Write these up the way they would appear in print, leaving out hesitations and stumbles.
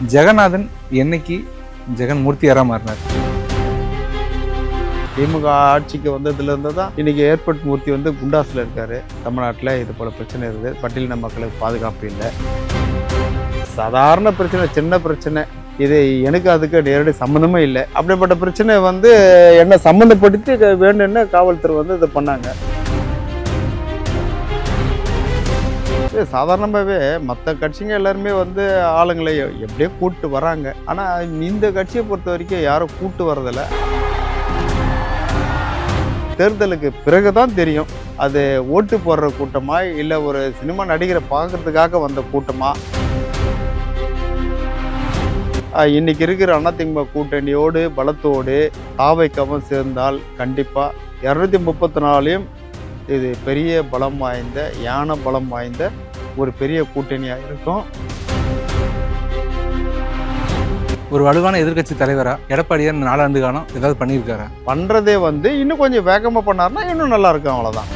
ஜெகநாதன் என்னைக்கு ஜெகன் மூர்த்தியாரா மாறினார்? திமுக ஆட்சிக்கு வந்ததுலேருந்து தான் இன்றைக்கி ஏர்போர்ட் மூர்த்தி வந்து குண்டாஸில் இருக்கார். தமிழ்நாட்டில் இது போல் பிரச்சனை இருக்குது. பட்டியலின மக்களுக்கு பாதுகாப்பு இல்லை. சாதாரண பிரச்சனை, சின்ன பிரச்சனை. இது எனக்கு அதுக்கு நேரடி சம்மந்தமே இல்லை. அப்படிப்பட்ட பிரச்சனை வந்து என்னை சம்மந்தப்படுத்தி வேணும்னு காவல்துறை வந்து இதை பண்ணாங்க. சாதாரணமாகவே மற்ற கட்சிங்க எல்லாருமே வந்து ஆளுங்களை எப்படியோ கூப்பிட்டு வராங்க. ஆனால் இந்த கட்சியை பொறுத்த வரைக்கும் யாரும் கூப்பிட்டு வர்றதில்லை. தேர்தலுக்கு பிறகுதான் தெரியும் அது ஓட்டு போடுற கூட்டமா இல்லை ஒரு சினிமா நடிகரை பார்க்கறதுக்காக வந்த கூட்டமா. இன்னைக்கு இருக்கிற அதிமுக கூட்டணியோடு பலத்தோடு தாவைக்கவும் சேர்ந்தால் கண்டிப்பாக 234 இது பெரிய பலம் வாய்ந்த, யானை பலம் வாய்ந்த ஒரு பெரிய கூட்டணியாக இருக்கும். ஒரு வலுவான எதிர்கட்சி தலைவரா எடப்பாடியார் 4 ஆண்டு காலம் ஏதாவது பண்ணியிருக்காரா? பண்ணுறதே வந்து இன்னும் கொஞ்சம் வேகமாக பண்ணார்னா இன்னும் நல்லா இருக்கும், அவ்வளோதான்.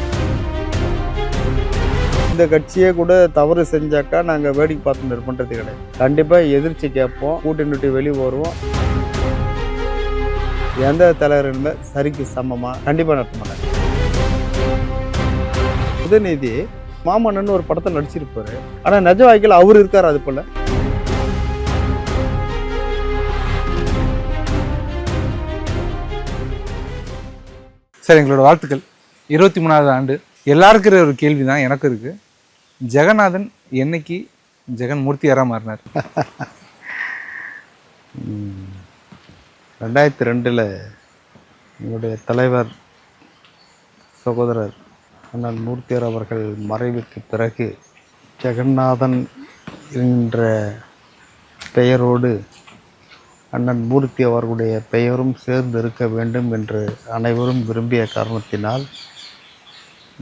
இந்த கட்சியே கூட தவறு செஞ்சாக்கா நாங்கள் வேடிக்கை பார்த்து பண்ணுறது கிடையாது. கண்டிப்பாக எதிர்த்து கேட்போம், கூட்டணி விட்டு வெளியே வருவோம். எந்த தலைவர் இருந்தால் சரிக்கு சமமாக கண்டிப்பாக நடத்த மாட்டாங்க. உதயநிதி மாமன்னன் ஒரு படத்தில் நடிச்சிருப்பாரு. ஆனால் நிஜ வாழ்க்கையில் அவர் இருக்கார். அது போல் சார், எங்களோட வாழ்த்துக்கள். 23வது ஆண்டு. எல்லாருக்கும் இருக்கிற ஒரு கேள்வி தான் எனக்கும் இருக்கு. ஜெகநாதன் என்னைக்கு ஜெகன் மூர்த்தியாரா மாறினார்? 2002 எங்களுடைய தலைவர் சகோதரர் அண்ணன் மூர்த்தியார் அவர்கள் மறைவுக்கு பிறகு ஜெகநாதன் என்ற பெயரோடு அண்ணன் மூர்த்தி அவர்களுடைய பெயரும் சேர்ந்து இருக்க வேண்டும் என்று அனைவரும் விரும்பிய காரணத்தினால்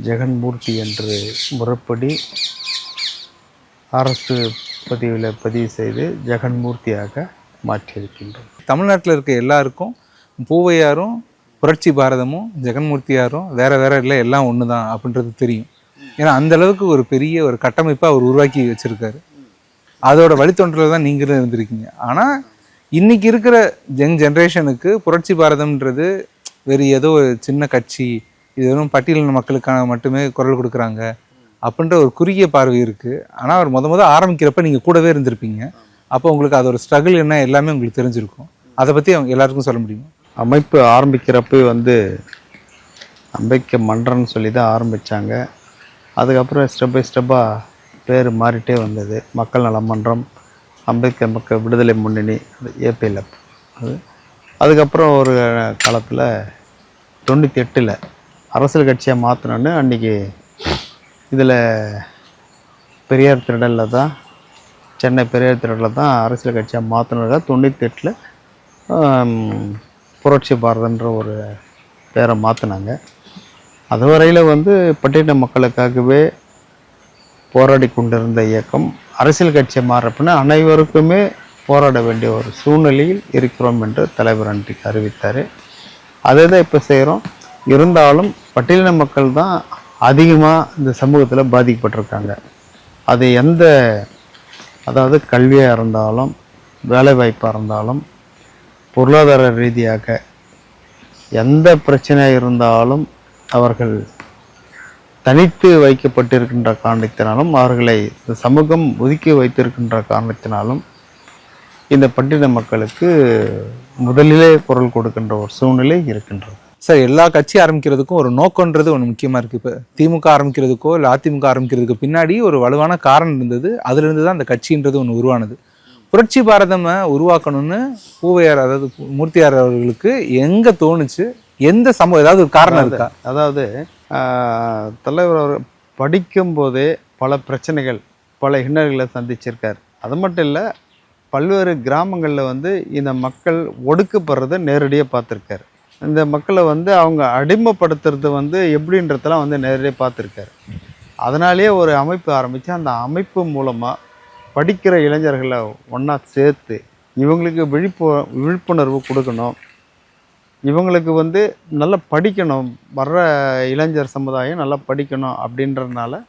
ஜெகன் மூர்த்தி என்று முறைப்படி அரசு பதிவு செய்து ஜெகன் மூர்த்தியாக மாற்றியிருக்கின்றோம். தமிழ்நாட்டில் இருக்க எல்லாருக்கும் பூவையாரும் புரட்சி பாரதமும் ஜெகன்மூர்த்தியாரும் வேற வேற இல்லை, எல்லாம் ஒன்று தான் அப்படின்றது தெரியும். ஏன்னா அந்த அளவுக்கு ஒரு பெரிய ஒரு கட்டமைப்பை அவர் உருவாக்கி வச்சிருக்காரு. அதோட வழித்தொன்றில் தான் நீங்களும் இருந்திருக்கீங்க. ஆனால் இன்னைக்கு இருக்கிற ஜென்ரேஷனுக்கு புரட்சி பாரதம்ன்றது வேறு ஏதோ ஒரு சின்ன கட்சி, இது வெறும் பட்டியலின மக்களுக்கான மட்டுமே குரல் கொடுக்குறாங்க அப்படின்ற ஒரு குறுகிய பார்வை இருக்குது. ஆனால் அவர் முத ஆரம்பிக்கிறப்ப நீங்கள் கூடவே இருந்திருப்பீங்க. அப்போ உங்களுக்கு அதோட ஸ்ட்ரகிள் என்ன எல்லாமே உங்களுக்கு தெரிஞ்சிருக்கும். அதை பற்றி அவங்க எல்லாருக்கும் சொல்ல முடியுமா? அமைப்பு ஆரம்பிக்கிறப்ப வந்து அம்பேத்கர் மன்றம்னு சொல்லி தான் ஆரம்பித்தாங்க. அதுக்கப்புறம் ஸ்டெப் பை ஸ்டெப்பாக பேர் மாறிட்டே வந்தது. மக்கள் நல மன்றம், அம்பேத்கர் மக்கள் விடுதலை முன்னணி, ஏபிஎல்எஃப். அதுக்கப்புறம் ஒரு காலத்தில் 98 அரசியல் கட்சியாக மாற்றினோன்னு அன்றைக்கி இதில் பெரியார் திடலில் தான், சென்னை பெரியார் திடலில் தான் அரசியல் கட்சியாக மாற்றினதாக 98 புரட்சி பாரதன்ற ஒரு பேரை மாற்றினாங்க. அதுவரையில் வந்து பட்டியலின மக்களுக்காகவே போராடி கொண்டிருந்த இயக்கம் அரசியல் கட்சியை மாறப்பின அனைவருக்குமே போராட வேண்டிய ஒரு சூழ்நிலையில் இருக்கிறோம் என்று தலைவர் அன்றைக்கு அறிவித்தார். அதே தான் இப்போ செய்கிறோம். இருந்தாலும் பட்டியலின மக்கள் தான் அதிகமாக இந்த சமூகத்தில் பாதிக்கப்பட்டிருக்காங்க. அது அதாவது கல்வியாக இருந்தாலும், வேலைவாய்ப்பாக இருந்தாலும், பொருளாதார ரீதியாக எந்த பிரச்சனையாக இருந்தாலும் அவர்கள் தனித்து வைக்கப்பட்டிருக்கின்ற காரணத்தினாலும், அவர்களை இந்த சமூகம் ஒதுக்கி வைத்திருக்கின்ற காரணத்தினாலும் இந்த பட்டியலின மக்களுக்கு முதலிலே குரல் கொடுக்கின்ற ஒரு சூழ்நிலை இருக்கின்றது. சார், எல்லா கட்சி ஆரம்பிக்கிறதுக்கும் ஒரு நோக்கன்றது ஒன்று முக்கியமாக இருக்குது. இப்போ திமுக ஆரம்பிக்கிறதுக்கோ இல்லை அதிமுக ஆரம்பிக்கிறதுக்கு பின்னாடி ஒரு வலுவான காரணம் இருந்தது. அதுலேருந்து தான் அந்த கட்சின்றது ஒன்று உருவானது. புரட்சி பாரதமை உருவாக்கணும்னு பூவையார், அதாவது மூர்த்தியார் அவர்களுக்கு எங்கே தோணுச்சு? எந்த ஏதாவது ஒரு காரணம் இருக்கா? அதாவது தலைவர் அவர் படிக்கும்போதே பல பிரச்சனைகள், பல இன்னல்களை சந்திச்சிருக்கார். அது மட்டும் இல்லை, பல்வேறு கிராமங்களில் வந்து இந்த மக்கள் ஒடுக்கப்படுறதை நேரடியாக பார்த்துருக்காரு. இந்த மக்களை வந்து அவங்க அடிமைப்படுத்துறது வந்து எப்படின்றதெல்லாம் வந்து நேரடியாக பார்த்துருக்காரு. அதனாலேயே ஒரு அமைப்பு ஆரம்பித்து அந்த அமைப்பு மூலமாக படிக்கிற இளைஞர்களை ஒன்றா சேர்த்து இவங்களுக்கு விழிப்புணர்வு கொடுக்கணும். இவங்களுக்கு வந்து நல்லா படிக்கணும், வர்ற இளைஞர் சமுதாயம் நல்லா படிக்கணும் அப்படின்றதுனால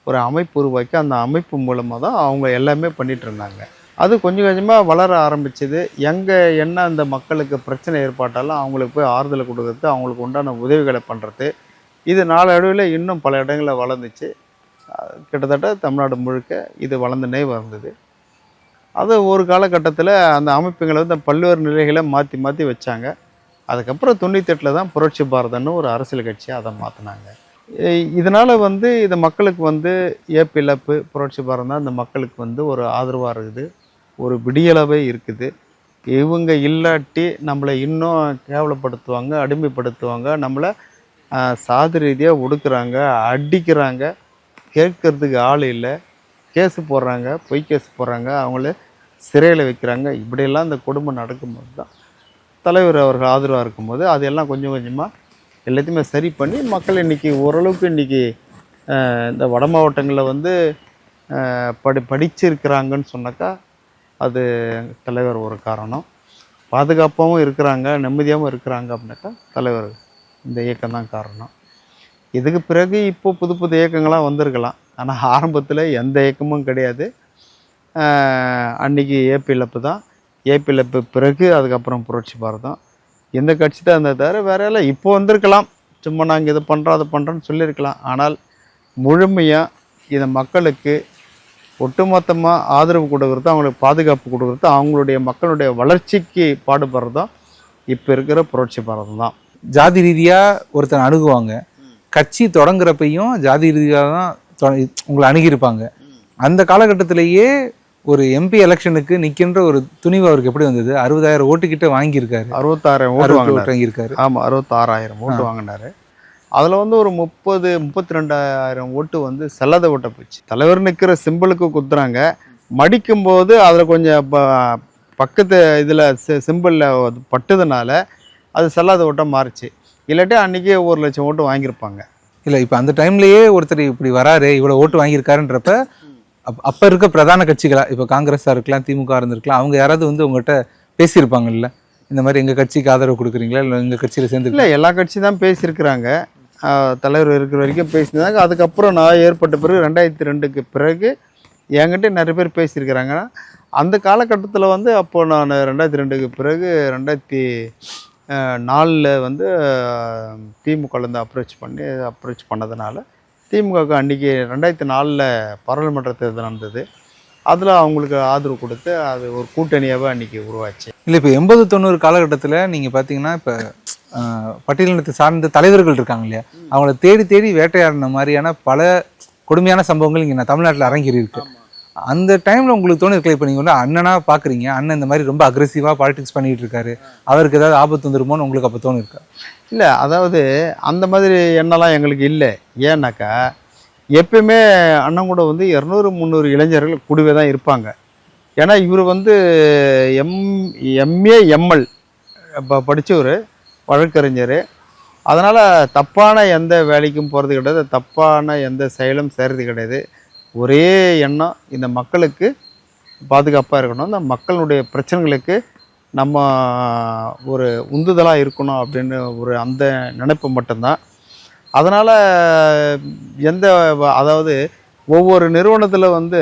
ஒரு அமைப்பு உருவாக்கி அந்த அமைப்பு மூலமாக தான் அவங்க எல்லாமே பண்ணிகிட்டு இருந்தாங்க. அது கொஞ்சம் கொஞ்சமாக வளர ஆரம்பிச்சது. எங்கே என்ன அந்த மக்களுக்கு பிரச்சனை ஏற்பட்டாலும் அவங்களுக்கு போய் ஆறுதலை கொடுக்கறது, அவங்களுக்கு உண்டான உதவிகளை பண்ணுறது, இது நாளடைவில் இன்னும் பல இடங்களில் வளர்ந்துச்சு. கிட்டத்தட்ட தமிழ்நாடு முழுக்க இது வளர்ந்துனே வந்தது. அது ஒரு காலகட்டத்தில் அந்த அமைப்புகளை வந்து பல்வேறு நிலைகளை மாற்றி மாற்றி வச்சாங்க. அதுக்கப்புறம் 98 தான் புரட்சி பாரதம்னு ஒரு அரசியல் கட்சியாக அதை மாற்றினாங்க. இதனால் வந்து இந்த மக்களுக்கு வந்து ஏப்பிழப்பு புரட்சி பாரதம் தான் இந்த மக்களுக்கு வந்து ஒரு ஆதரவாக இருக்குது, ஒரு விடியளவே இருக்குது. இவங்க இல்லாட்டி நம்மளை இன்னும் கேவலப்படுத்துவாங்க, அடிமைப்படுத்துவாங்க, நம்மளை சாதி ரீதியாக ஒடுக்குறாங்க, அடிக்கிறாங்க, கேட்கறதுக்கு ஆள் இல்லை, கேஸு போடுறாங்க, பொய் கேஸ் போடுறாங்க, அவங்கள சிறையில் வைக்கிறாங்க. இப்படியெல்லாம் இந்த குடும்பம் நடக்கும்போது தான் தலைவர் அவர்கள் ஆதரவாக இருக்கும்போது அதையெல்லாம் கொஞ்சம் கொஞ்சமாக எல்லாத்தையுமே சரி பண்ணி மக்கள் இன்றைக்கி ஓரளவுக்கு இன்றைக்கி இந்த வட மாவட்டங்களில் வந்து படிச்சிருக்கிறாங்கன்னு சொன்னாக்கா அது தலைவர் ஒரு காரணம். பாதுகாப்பாகவும் இருக்கிறாங்க, நிம்மதியாகவும் இருக்கிறாங்க அப்படின்னாக்கா தலைவர் இந்த இயக்கம் தான் காரணம். இதுக்கு பிறகு இப்போது புது புது இயக்கங்களாக வந்திருக்கலாம், ஆனால் ஆரம்பத்தில் எந்த இயக்கமும் கிடையாது. அன்றைக்கி ஏபிஎல்எஃப் தான், ஏபிஎல்எஃப் பிறகு அதுக்கப்புறம் புரட்சி பாரதம். இந்த கட்சி தான் இருந்ததை தவிர வேற எல்லாம் இப்போ வந்திருக்கலாம், சும்மா நாங்கள் இதை பண்ணுறோம் அதை பண்ணுறோன்னு சொல்லியிருக்கலாம். ஆனால் முழுமையாக இதை மக்களுக்கு ஒட்டுமொத்தமாக ஆதரவு கொடுக்குறதும், அவங்களுக்கு பாதுகாப்பு கொடுக்குறதும், அவங்களுடைய மக்களுடைய வளர்ச்சிக்கு பாடுபடுறதும் இப்போ இருக்கிற புரட்சி பாரதம் தான். ஜாதி ரீதியாக ஒருத்தர் அணுகுவாங்க, கட்சி தொடங்குறப்பையும் ஜாதி ரீதியாக தான் உங்களை அணுகியிருப்பாங்க. அந்த காலகட்டத்திலேயே ஒரு எம்பி எலெக்ஷனுக்கு நிற்கின்ற ஒரு துணிவு அவருக்கு எப்படி வந்தது? 60,000 ஓட்டு கிட்ட வாங்கியிருக்காரு. 66,000 ஓட்டு வாங்கியிருக்காரு. ஆமாம், 66,000 ஓட்டு வாங்கினாரு. அதில் வந்து ஒரு 32,000 ஓட்டு வந்து செல்லாத ஓட்டை போச்சு. தலைவர் நிற்கிற சிம்பிளுக்கு குத்துறாங்க, மடிக்கும்போது அதில் கொஞ்சம் பக்கத்து இதில் சிம்பிளில் பட்டுதுனால அது செல்லாத ஓட்டாக மாறிச்சு. இல்லாட்டி அன்றைக்கே 1,00,000 ஓட்டு வாங்கியிருப்பாங்க. இல்லை, இப்போ அந்த டைம்லேயே ஒருத்தர் இப்படி வராரு, இவ்வளோ ஓட்டு வாங்கியிருக்காருன்றப்ப அப்போ இருக்க பிரதான கட்சிகளாக, இப்போ காங்கிரஸாக இருக்கலாம், திமுக இருந்திருக்கலாம், அவங்க யாராவது வந்து உங்கள்கிட்ட பேசியிருப்பாங்கல்ல, இந்த மாதிரி எங்கள் கட்சிக்கு ஆதரவு கொடுக்குறீங்களா, இல்லை எங்கள் கட்சியில் சேர்ந்து? இல்லை, எல்லா கட்சி தான் பேசியிருக்கிறாங்க, தலைவர் இருக்கிற வரைக்கும் பேசியிருந்தாங்க. அதுக்கப்புறம் நான் ஏற்பட்ட பிறகு 2002க்கு பிறகு என்கிட்ட நிறைய பேர் பேசியிருக்கிறாங்க. அந்த காலகட்டத்தில் வந்து அப்போது நான் 2002க்கு பிறகு 2004 வந்து திமுகலேருந்து அப்ரோச் பண்ணதுனால திமுக அன்றைக்கி 2004 பாராளுமன்ற தேர்தல் நடந்தது. அதில் அவங்களுக்கு ஆதரவு கொடுத்து அது ஒரு கூட்டணியாகவே அன்றைக்கி உருவாச்சு. இல்லை, இப்போ 80-90 காலகட்டத்தில் நீங்கள் பார்த்தீங்கன்னா இப்போ பட்டியலினத்தை சார்ந்த தலைவர்கள் இருக்காங்க இல்லையா, அவங்கள தேடி தேடி வேட்டையாடின மாதிரியான பல கொடுமையான சம்பவங்கள் இங்கே தமிழ்நாட்டில் அரங்கேறியிருக்கு. அந்த டைமில் உங்களுக்கு தோணு இருக்கல, இப்போ நீங்கள் வந்து அண்ணனாக பார்க்குறீங்க, அண்ணன் இந்த மாதிரி ரொம்ப அக்ரெசிவாக பாலிடிக்ஸ் பண்ணிகிட்டு இருக்காரு, அவருக்கு ஏதாவது ஆபத்து வந்துருமோன்னு உங்களுக்கு அப்போ தோணு இருக்கா? இல்லை, அதாவது அந்த மாதிரி எண்ணெல்லாம் எங்களுக்கு இல்லை. ஏன்னாக்கா எப்பயுமே அண்ணன் கூட வந்து 200-300 இளைஞர்கள் கூடவே தான் இருப்பாங்க. ஏன்னா இவர் வந்து எம்ஏ எம்எல் படித்த ஒரு வழக்கறிஞர். அதனால் தப்பான எந்த வேலைக்கும் போகிறது கிடையாது, தப்பான எந்த செயலும் செய்கிறது கிடையாது. ஒரே எண்ணம், இந்த மக்களுக்கு பாதுகாப்பாக இருக்கணும், இந்த மக்களுடைய பிரச்சனைகளுக்கு நம்ம ஒரு உந்துதலாக இருக்கணும் அப்படின்னு ஒரு அந்த நினைப்பு மட்டும்தான். அதனால் அதாவது ஒவ்வொரு நிறுவனத்தில் வந்து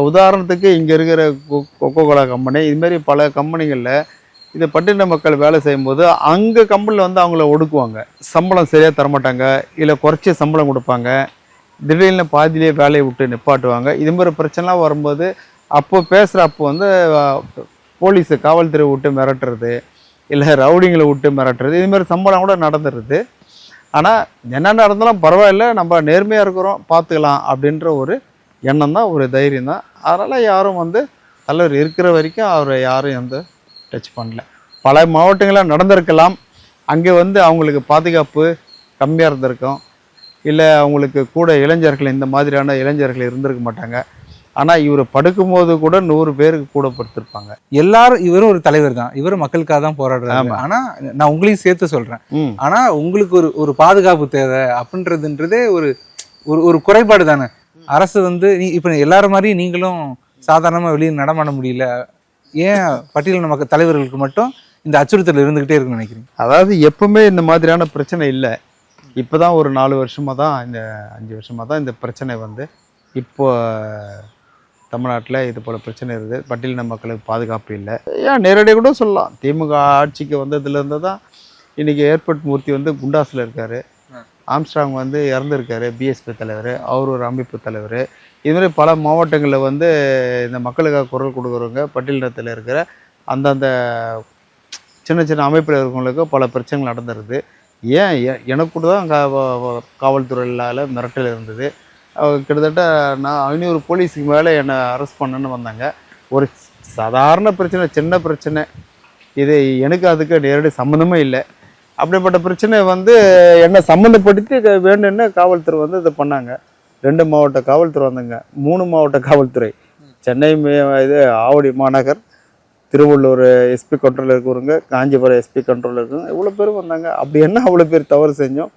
உதாரணத்துக்கு இங்கே இருக்கிற கொக்கோ கோலா கம்பெனி, இதுமாரி பல கம்பெனிகளில் இது பட்டின மக்கள் வேலை செய்யும்போது அங்கே கம்பெனியில் வந்து அவங்கள ஒடுக்குவாங்க, சம்பளம் சரியாக தரமாட்டாங்க, இல்லை குறைச்சி சம்பளம் கொடுப்பாங்க, திடீர்னு பாதியிலே வேலையை விட்டு நிப்பாட்டுவாங்க. இதுமாதிரி பிரச்சனைலாம் வரும்போது அப்போ வந்து போலீஸு காவல்துறை விட்டு மிரட்டுறது, இல்லை ரவுடிங்களை விட்டு மிரட்டுறது, இதுமாரி சம்பளம் கூட நடந்துடுது. ஆனால் என்ன நடந்தாலும் பரவாயில்ல, நம்ம நேர்மையாக இருக்கிறோம், பார்த்துக்கலாம் அப்படின்ற ஒரு எண்ணம் தான், ஒரு தைரியம் தான். அதனால் யாரும் வந்து தலைவர் இருக்கிற வரைக்கும் அவரை யாரும் வந்து டச் பண்ணல. பல மாவட்டங்களில் நடந்திருக்கலாம், அங்கே வந்து அவங்களுக்கு பாதுகாப்பு கம்மியாக இருந்திருக்கும், இல்லை அவங்களுக்கு கூட இளைஞர்கள் இந்த மாதிரியான இளைஞர்கள் இருந்திருக்க மாட்டாங்க. ஆனால் இவர் படுக்கும்போது கூட 100 பேருக்கு கூட படுத்திருப்பாங்க. எல்லாரும் இவரும் ஒரு தலைவர் தான், இவரும் மக்களுக்காக தான் போராடுறாங்க. ஆனால் நான் உங்களையும் சேர்த்து சொல்கிறேன், ஆனால் உங்களுக்கு ஒரு பாதுகாப்பு தேவை அப்படின்றதுன்றதே ஒரு குறைபாடு தானே. அரசு வந்து இப்போ எல்லாரும் மாதிரி நீங்களும் சாதாரணமாக வெளியே நடமாட முடியல, ஏன் பட்டியலின மக்கள் தலைவர்களுக்கு மட்டும் இந்த அச்சுறுத்தல் இருந்துக்கிட்டே இருக்குன்னு நினைக்கிறீங்க? அதாவது எப்பவுமே இந்த மாதிரியான பிரச்சனை இல்லை, இப்போ தான் ஒரு 4 வருஷமாக தான், இந்த 5 வருஷமாக தான் இந்த பிரச்சனை வந்து இப்போ தமிழ்நாட்டில் இது போல் பிரச்சனை இருக்குது, பட்டியலின மக்களுக்கு பாதுகாப்பு இல்லை. ஏன் நேரடியாக கூட சொல்லலாம், திமுக ஆட்சிக்கு வந்ததுலேருந்து தான் இன்றைக்கி ஏர்போர்ட் மூர்த்தி வந்து குண்டாஸில் இருக்கார், ஆம்ஸ்ட்ராங் வந்து இறந்துருக்காரு, பிஎஸ்பி தலைவர், அவர் ஒரு அமைப்பு தலைவர். இதுமாதிரி பல மாவட்டங்களில் வந்து இந்த மக்களுக்காக குரல் கொடுக்குறவங்க பட்டியலினத்தில் இருக்கிற அந்தந்த சின்ன சின்ன அமைப்பில் இருக்கிறவங்களுக்கு பல பிரச்சனைகள் நடந்துருது. ஏன் எனக்கு கூட தான் காவல்துறையால் மிரட்டல் இருந்தது. கிட்டத்தட்ட நான் 500 போலீஸுக்கு மேலே என்னை அரெஸ்ட் பண்ணணுன்னு வந்தாங்க. ஒரு சாதாரண பிரச்சனை, சின்ன பிரச்சனை, இது எனக்கு அதுக்கு நேரடி சம்மந்தமே இல்லை. அப்படிப்பட்ட பிரச்சனை வந்து என்னை சம்மந்தப்படுத்தி வேணும்னு காவல்துறை வந்து இதை பண்ணாங்க. 2 மாவட்ட காவல்துறை வந்தாங்க, 3 மாவட்ட காவல்துறை, சென்னை இது ஆவடி மாநகர், திருவள்ளூர் எஸ்பி கண்ட்ரோலில் இருக்கிறவங்க, காஞ்சிபுரம் எஸ்பி கண்ட்ரோலில் இருக்கிறவங்க, இவ்வளோ பேர் வந்தாங்க. அப்படி என்ன அவ்வளோ பேர் தவறு செஞ்சோம்?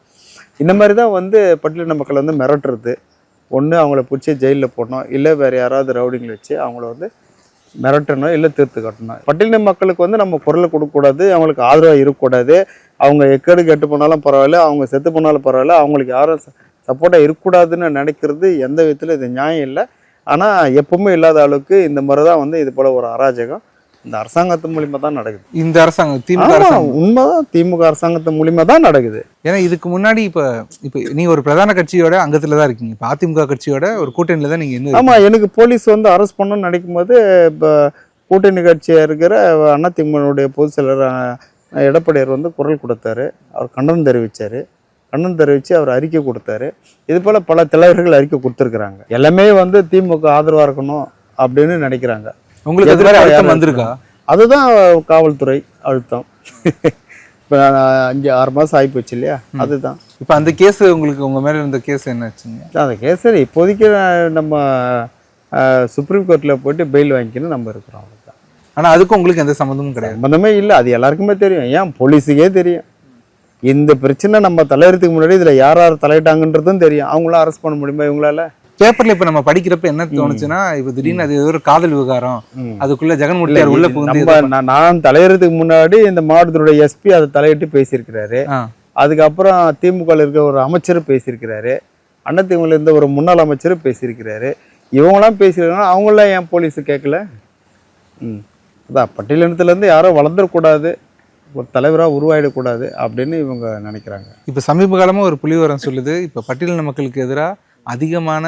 இந்த மாதிரி தான் வந்து பட்டியலின மக்களை வந்து மிரட்டுறது. ஒன்று அவங்கள பிடிச்சி ஜெயிலில் போடணும், இல்லை வேறு யாராவது ரவுடிங்களை வச்சு அவங்கள வந்து மிரட்டணும், இல்லை தீர்த்து கட்டணும். பட்டியலின மக்களுக்கு வந்து நம்ம குரலை கொடுக்கக்கூடாது, அவங்களுக்கு ஆதரவாக இருக்கக்கூடாது. அவங்க எக்கேடு கெட்டு போனாலும் பரவாயில்ல, அவங்க செத்து போனாலும் பரவாயில்ல, அவங்களுக்கு யாரும் சப்போர்ட்டாக இருக்கக்கூடாதுன்னு நினைக்கிறது எந்த விதத்தில் இது நியாயம் இல்லை. ஆனால் எப்பவுமே இல்லாத அளவுக்கு இந்த முறை தான் வந்து இது போல் ஒரு அராஜகம் இந்த அரசாங்கத்து மூலிமா தான் நடக்குது. இந்த அரசாங்கம் திமுக அரசாங்கம் உண்மைதான், திமுக அரசாங்கத்து மூலிமா தான் நடக்குது. ஏன்னா இதுக்கு முன்னாடி இப்போ நீங்க ஒரு பிரதான கட்சியோட அங்கத்துல தான் இருக்கீங்க. இப்போ அதிமுக கட்சியோட ஒரு கூட்டணியில தான் நீங்க இன்னும். ஆமாம், எனக்கு போலீஸ் வந்து அரெஸ்ட் பண்ணணும்னு நினைக்கும் போது இப்போ கூட்டணி கட்சியாக இருக்கிற அதிமுகவுடைய பொதுச் செயலர் எடப்பாடியார் வந்து குரல் கொடுத்தாரு, அவர் கண்டனம் தெரிவித்தார். கண்டனம் தெரிவித்து அவர் அறிக்கை கொடுத்தாரு. இது போல் பல தலைவர்கள் அறிக்கை கொடுத்துருக்குறாங்க. எல்லாமே வந்து திமுக ஆதரவாக இருக்கணும் அப்படின்னு நினைக்கிறாங்க. உங்களுக்கு எதிராக அழுத்தம் வந்திருக்கா? அதுதான் காவல்துறை அழுத்தம். இப்போ 5-6 மாதம் ஆகிப்போச்சு இல்லையா, அதுதான். இப்போ அந்த கேஸ் உங்களுக்கு உங்கள் மேலே இருந்த கேஸ் என்ன ஆச்சுங்க? அந்த கேஸ் இப்போதைக்கு நம்ம சுப்ரீம் கோர்ட்டில் போயிட்டு பெயில் வாங்கிக்கணும் நம்ம இருக்கிறோம், அவ்வளோதான். ஆனால் அதுக்கும் உங்களுக்கு எந்த சம்மந்தமும் கிடையாது? சம்மந்தமே இல்லை, அது எல்லாருக்குமே தெரியும். ஏன் போலீஸுக்கே தெரியும் இந்த பிரச்சனை. நம்ம தலையறதுக்கு முன்னாடி இதில் யார் யார் தலையிட்டாங்கன்றதும் தெரியும். அவங்களாம் அரெஸ்ட் பண்ண முடியுமா இவங்களால? பேப்பர்ல இப்ப நம்ம படிக்கிறப்ப என்ன தோணுச்சுன்னா, இப்ப திடீர்னு அது ஒரு காதல் விவகாரம், அதுக்குள்ள ஜெகன்மூர்த்தியார் உள்ள புகுந்து நான் தலையறதுக்கு முன்னாடி இந்த மாவட்டத்தினுடைய எஸ்பி அதை தலையிட்டு பேசியிருக்கிறாரு. அதுக்கப்புறம் திமுக இருக்க ஒரு அமைச்சர் பேசியிருக்கிறாரு, அதிமுக இருந்த ஒரு முன்னாள் அமைச்சர் பேசியிருக்கிறாரு. இவங்களாம் பேசியிருக்காங்க, அவங்களாம் ஏன் போலீஸு கேட்கல? அதான் பட்டியலினத்துலேருந்து யாரும் வளர்ந்துடக்கூடாது, ஒரு தலைவராக உருவாயிடக்கூடாது அப்படின்னு இவங்க நினைக்கிறாங்க. இப்போ சமீப காலமாக ஒரு புள்ளிவிவரம் சொல்லுது, இப்போ பட்டியலின மக்களுக்கு எதிராக அதிகமான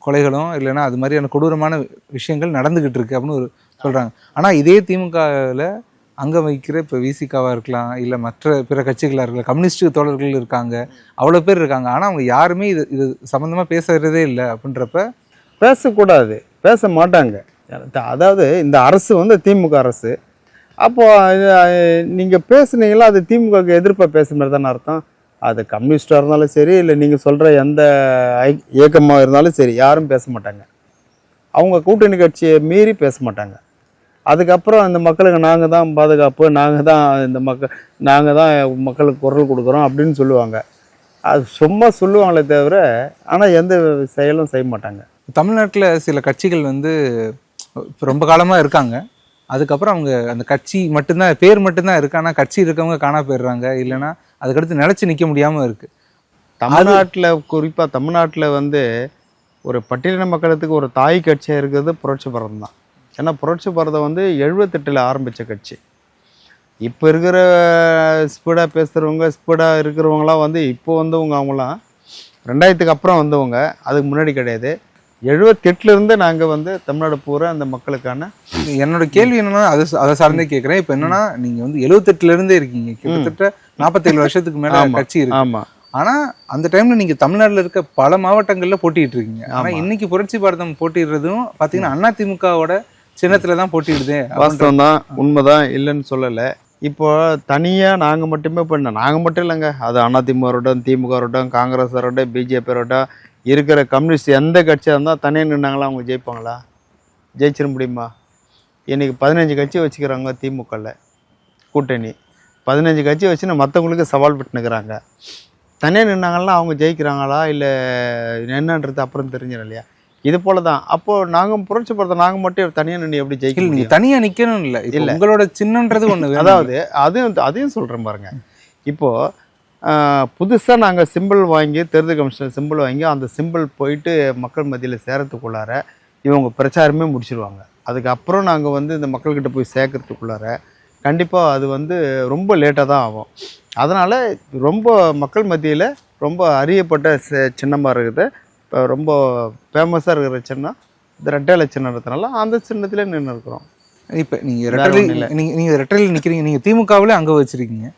கொலைகளும் இல்லைன்னா அது மாதிரியான கொடூரமான விஷயங்கள் நடந்துக்கிட்டு இருக்கு அப்படின்னு சொல்கிறாங்க. ஆனால் இதே திமுகவில் அங்கே வைக்கிற இப்போ விசிகாவாக இருக்கலாம், இல்லை மற்ற பிற கட்சிகளாக இருக்கலாம், கம்யூனிஸ்ட் தோழர்கள் இருக்காங்க, அவ்வளோ பேர் இருக்காங்க. ஆனால் அவங்க யாருமே இது சம்மந்தமாக பேசுகிறதே இல்லை. அப்படின்றப்ப பேசக்கூடாது, பேச மாட்டாங்க. அதாவது இந்த அரசு வந்து திமுக அரசு. அப்போது நீங்கள் பேசுனீங்களா, அது திமுகவுக்கு எதிர்ப்பாக பேசுகிற மாதிரி தானே அர்த்தம். அது கம்யூனிஸ்டாக இருந்தாலும் சரி, இல்லை நீங்கள் சொல்கிற எந்த இயக்கமாக இருந்தாலும் சரி, யாரும் பேச மாட்டாங்க. அவங்க கூட்டணி கட்சியை மீறி பேச மாட்டாங்க. அதுக்கப்புறம் இந்த மக்களுக்கு நாங்கள் தான் பாதுகாப்பு, நாங்கள் தான் மக்களுக்கு குரல் கொடுக்குறோம் அப்படின்னு சொல்லுவாங்க. அது சும்மா சொல்லுவாங்களே தவிர ஆனால் எந்த செயலும் செய்ய மாட்டாங்க. தமிழ்நாட்டில் சில கட்சிகள் வந்து ரொம்ப காலமாக இருக்காங்க, அதுக்கப்புறம் அவங்க அந்த கட்சி மட்டும்தான், பேர் மட்டும்தான் இருக்கு, ஆனால் கட்சி இருக்கவங்க காணா போயிடுறாங்க, இல்லைன்னா அதுக்கடுத்து நிலச்சி நிற்க முடியாமல் இருக்குது. தமிழ்நாட்டில் குறிப்பாக தமிழ்நாட்டில் வந்து ஒரு பட்டியலின மக்களுக்கு ஒரு தாய் கட்சியாக இருக்கிறது புரட்சி பாரதம் தான். ஏன்னா புரட்சி பாரதம் வந்து 78 ஆரம்பித்த கட்சி. இப்போ இருக்கிற ஸ்பீடாக பேசுகிறவங்க, ஸ்பீடாக இருக்கிறவங்களாம் வந்து இப்போ வந்தவங்க, அவங்களாம் 2000க்கு அப்புறம் வந்தவங்க, அதுக்கு முன்னாடி கிடையாது. 78லேருந்து நாங்கள் வந்து தமிழ்நாடு பூரா அந்த மக்களுக்கான. என்னோட கேள்வி என்னன்னா, அதை சார்ந்தே கேட்குறேன். இப்போ என்னன்னா, நீங்கள் வந்து 78லேருந்தே இருக்கீங்க, கிட்டத்தட்ட 47 வருஷத்துக்கு மேலே கட்சி இருக்கு. ஆமாம். ஆனால் அந்த டைமில் நீங்கள் தமிழ்நாட்டில் இருக்க பல மாவட்டங்களில் போட்டிட்டு இருக்கீங்க. ஆனால் இன்னைக்கு புரட்சி பாரதம் போட்டிடுறதும் பார்த்தீங்கன்னா அதிமுகவோட சின்னத்தில் தான் போட்டிடுது. வாஸ்தவம் தான், உண்மைதான், இல்லைன்னு சொல்லலை. இப்போ தனியாக நாங்கள் மட்டுமே நாங்கள் மட்டும் இல்லைங்க, அது அதிமுகவோட, திமுகவோட, காங்கிரஸோட, பிஜேபியோட இருக்கிற கம்யூனிஸ்ட் எந்த கட்சியாக இருந்தால் தனியாக நின்னாங்களா அவங்க ஜெயிப்பாங்களா? ஜெயிச்சிட முடியுமா? இன்றைக்கி 15 கட்சி வச்சுக்கிறாங்க திமுகவில் கூட்டணி. 15 கட்சி வச்சுன்னு மற்றவங்களுக்கு சவால் விட்டுனுக்கிறாங்க. தனியாக நின்னாங்கன்னா அவங்க ஜெயிக்கிறாங்களா இல்லை என்னன்றது அப்புறம் தெரிஞ்சிடும் இல்லையா? இது போல தான். அப்போது நாங்கள் புரட்சி பாரதம் நாங்கள் மட்டும் தனியாக நின்று எப்படி ஜெயிக்கணும்? நீங்கள் தனியாக நிற்கணும் இல்லை, இல்லை உங்களோட சின்னன்றது ஒன்று. அதாவது அதையும் சொல்கிறேன் பாருங்க. இப்போது புதுசாக நாங்கள் சிம்பிள் வாங்கி, தேர்தல் கமிஷனர் சிம்பிள் வாங்கி, அந்த சிம்பிள் போயிட்டு மக்கள் மத்தியில் சேரத்துக்குள்ளார இவங்க பிரச்சாரமே முடிச்சிருவாங்க. அதுக்கப்புறம் நாங்கள் வந்து இந்த மக்கள்கிட்ட போய் சேர்க்கறதுக்குள்ளார கண்டிப்பாக அது வந்து ரொம்ப லேட்டாக தான் ஆகும். அதனால் ரொம்ப மக்கள் மத்தியில் ரொம்ப அறியப்பட்ட சின்னமாக இருக்குது. இப்போ ரொம்ப ஃபேமஸாக இருக்கிற சின்னம் இந்த ரெட்டை சின்னத்தினால அந்த சின்னத்திலே நின்று இருக்கிறோம். இப்ப நீங்க ரெட்டலையில் நிக்கிறீங்க, நீங்க திமுகவுல அங்க வச்சிருக்கீங்க,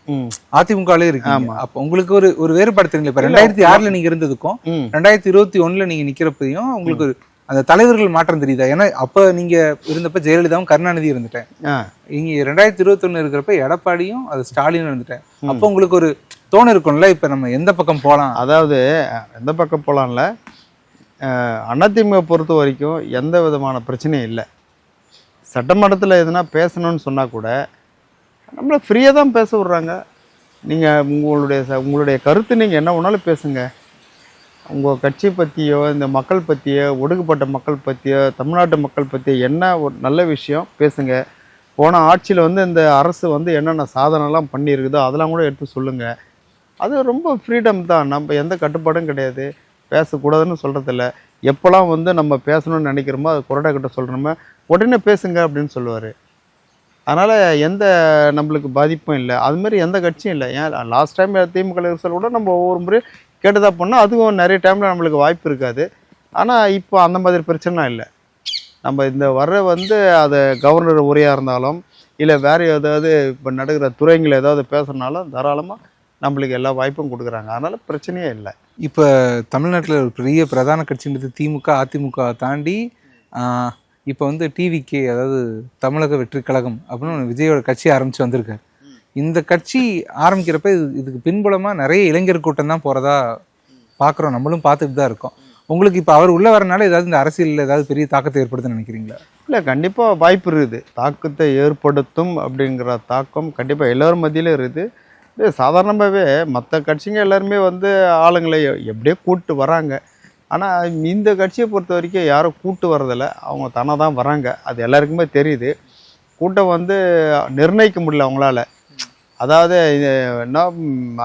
அதிமுகவிலே இருக்கீங்க. அப்ப உங்களுக்கு ஒரு வேறுபாடு தெரியல. இப்ப 2006ல நீங்க இருந்ததுக்கும் 2021ல நீங்க நிக்கிறப்பையும் உங்களுக்கு ஒரு அந்த தலைவர்கள் மாற்றம் தெரியுதா? ஏன்னா அப்ப நீங்க இருந்தப்ப ஜெயலலிதாவும் கருணாநிதி இருந்துட்டேன், இங்க 2021 இருக்கிறப்ப எடப்பாடியும் அது ஸ்டாலினும் இருந்துட்டேன். அப்ப உங்களுக்கு ஒரு தோணு இருக்கும்ல, இப்ப நம்ம எந்த பக்கம் போலாம், அதாவது எந்த பக்கம் போலாம்ல. அதிமுக பொறுத்த வரைக்கும் எந்த விதமான பிரச்சனையும் இல்லை. சட்டமன்றத்தில் எதுனா பேசணும்னு சொன்னால் கூட நம்மளை ஃப்ரீயாக தான் பேச விட்றாங்க. நீங்கள் உங்களுடைய கருத்து நீங்கள் என்ன வேணாலும் பேசுங்க. உங்கள் கட்சி பற்றியோ இந்த மக்கள் பற்றியோ ஒடுக்கப்பட்ட மக்கள் பற்றியோ தமிழ்நாட்டு மக்கள் பற்றியோ என்ன ஒரு நல்ல விஷயம் பேசுங்க. போன ஆட்சியில் வந்து இந்த அரசு வந்து என்னென்ன சாதனைலாம் பண்ணியிருக்குதோ அதெல்லாம் கூட எடுத்து சொல்லுங்கள். அது ரொம்ப ஃப்ரீடம் தான், நம்ம எந்த கட்டுப்பாடும் கிடையாது. பேசக்கூடாதுன்னு சொல்கிறதில்ல. எப்போல்லாம் வந்து நம்ம பேசணும்னு நினைக்கிறோமோ அது கொரோனா கிட்ட சொல்கிறோமோ உடனே பேசுங்க அப்படின்னு சொல்லுவார். அதனால் எந்த நம்மளுக்கு பாதிப்பும் இல்லை. அதுமாரி எந்த கட்சியும் இல்லை. ஏன் லாஸ்ட் டைம் திமுக ரிசல்ட் கூட நம்ம ஒவ்வொரு முறை கேட்டதாக பண்ணால் அதுவும் நிறைய டைமில் நம்மளுக்கு வாய்ப்பு இருக்காது. ஆனால் இப்போ அந்த மாதிரி பிரச்சனைலாம் இல்லை. நம்ம இந்த வர்ற வந்து அதை கவர்னர் உரையாக இருந்தாலும் இல்லை வேறு ஏதாவது இப்போ நடக்கிற துறைங்களை ஏதாவது பேசுனாலும் தாராளமாக நம்மளுக்கு எல்லா வாய்ப்பும் கொடுக்குறாங்க. அதனால் பிரச்சனையே இல்லை. இப்போ தமிழ்நாட்டில் ஒரு பெரிய பிரதான கட்சின்றது திமுக, அதிமுக தாண்டி இப்போ வந்து டிவிகே, அதாவது தமிழக வெற்றி கழகம் அப்படின்னு விஜயோட கட்சி ஆரம்பித்து வந்திருக்காரு. இந்த கட்சி ஆரம்பிக்கிறப்ப இதுக்கு பின்புலமாக நிறைய இளைஞர் கூட்டம் தான் போகிறதா பார்க்குறோம், நம்மளும் பார்த்துட்டு தான் இருக்கோம். உங்களுக்கு இப்போ அவர் உள்ளே வரனால ஏதாவது இந்த அரசியலில் ஏதாவது பெரிய தாக்கத்தை ஏற்படுத்துன்னு நினைக்கிறீங்களா? இல்லை, கண்டிப்பாக வாய்ப்பு இருக்குது. தாக்கத்தை ஏற்படுத்தும் அப்படிங்கிற தாக்கம் கண்டிப்பாக எல்லோரும் மத்தியிலும் இருக்குது. இது சாதாரணமாகவே மற்ற கட்சிங்க எல்லாருமே வந்து ஆளுங்களை எப்படியோ கூப்பிட்டு வராங்க. ஆனால் இந்த கட்சியை பொறுத்த வரைக்கும் யாரும் கூப்பிட்டு வர்றதில்ல, அவங்க தானாக தான் வராங்க. அது எல்லாருக்குமே தெரியுது. கூட்டம் வந்து நிர்ணயிக்க முடியல அவங்களால. அதாவது என்ன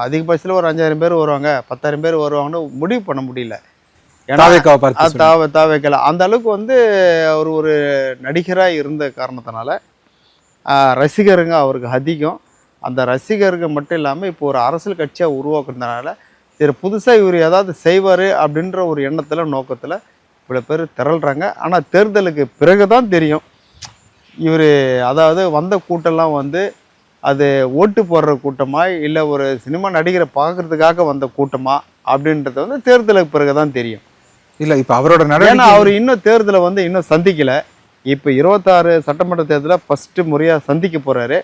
அதிகபட்சத்தில் ஒரு 5000 பேர் வருவாங்க, 10,000 பேர் வருவாங்கன்னு முடிவு பண்ண முடியல. ஏன்னா தாவைக்கல அந்த அளவுக்கு வந்து அவர் ஒரு நடிகராக இருந்த காரணத்தினால ரசிகருங்க அவருக்கு அதிகம். அந்த ரசிகர்கள் மட்டும் இல்லாமல் இப்போ ஒரு அரசியல் கட்சியாக உருவாக்குறதுனால சரி புதுசாக இவர் ஏதாவது செய்வார் அப்படின்ற ஒரு எண்ணத்தில் நோக்கத்தில் இவ்வளோ பேர் திரள்றாங்க. ஆனால் தேர்தலுக்கு பிறகு தான் தெரியும் இவர் அதாவது வந்த கூட்டம்லாம் வந்து அது ஓட்டு போடுற கூட்டமா இல்லை ஒரு சினிமா நடிகரை பார்க்கறதுக்காக வந்த கூட்டமா அப்படின்றது வந்து தேர்தலுக்கு பிறகு தான் தெரியும். இல்லை இப்போ அவரோட ஏன்னா அவர் இன்னும் தேர்தலை வந்து இன்னும் சந்திக்கலை. இப்போ 26 சட்டமன்ற தேர்தலை ஃபஸ்ட்டு முறையாக சந்திக்க போகிறாரு.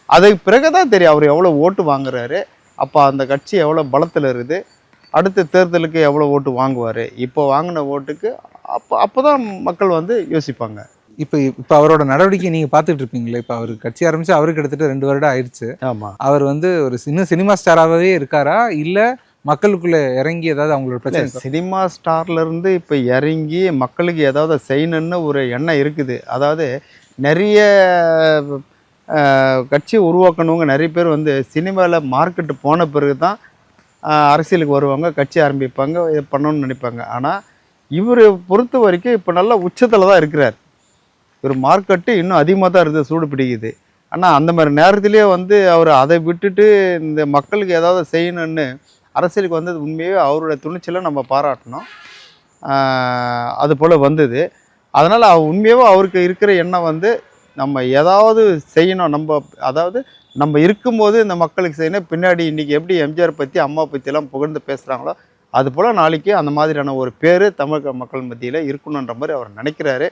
அதுக்கு பிறகு தான் தெரியும் அவர் எவ்வளோ ஓட்டு வாங்குறாரு, அப்போ அந்த கட்சி எவ்வளோ பலத்தில் இருக்குது, அடுத்த தேர்தலுக்கு எவ்வளோ ஓட்டு வாங்குவார், இப்போ வாங்கின ஓட்டுக்கு அப்போ தான் மக்கள் வந்து யோசிப்பாங்க. இப்போ அவரோட நடவடிக்கை நீங்கள் பார்த்துட்டு இருப்பீங்களே, இப்போ அவர் கட்சி ஆரம்பித்து அவருக்கு கிட்டத்தட்ட 2 வருடம் ஆயிடுச்சு. ஆமாம். அவர் வந்து ஒரு சினிமா ஸ்டாராகவே இருக்காரா இல்லை மக்களுக்குள்ளே இறங்கி ஏதாவது அவங்களோட பிரச்சனை? சினிமா ஸ்டார்லேருந்து இப்போ இறங்கி மக்களுக்கு ஏதாவது செய்யணுன்னு ஒரு எண்ணம் இருக்குது. அதாவது நிறைய கட்சி உருவாக்கணுங்க நிறைய பேர் வந்து சினிமாவில் மார்க்கெட்டு போன பிறகு தான் அரசியலுக்கு வருவாங்க, கட்சி ஆரம்பிப்பாங்க, இது பண்ணணும்னு நினைப்பாங்க. ஆனால் இவர் பொறுத்த வரைக்கும் இப்போ நல்லா உச்சத்தில் தான் இருக்கிறார். இவர் மார்க்கெட்டு இன்னும் அதிகமாக தான் இருக்குது, சூடு பிடிக்குது. ஆனால் அந்த மாதிரி நேரத்திலே வந்து அவர் அதை விட்டுட்டு இந்த மக்களுக்கு ஏதாவது செய்யணும்னு அரசியலுக்கு வந்தது உண்மையே அவருடைய துணிச்சலை நம்ம பாராட்டணும். அது போல் வந்தது. அதனால் உண்மையாகவே அவருக்கு இருக்கிற எண்ணம் வந்து நம்ம ஏதாவது செய்யணும். அதாவது நம்ம இருக்கும்போது இந்த மக்களுக்கு செய்யணும். பின்னாடி இன்றைக்கி எப்படி எம்ஜிஆர் பற்றி அம்மா பற்றிலாம் புகழ்ந்து பேசுகிறாங்களோ அதுபோல் நாளைக்கு அந்த மாதிரியான ஒரு பேர் தமிழக மக்கள் மத்தியில் இருக்கணுன்ற மாதிரி அவர் நினைக்கிறாரு.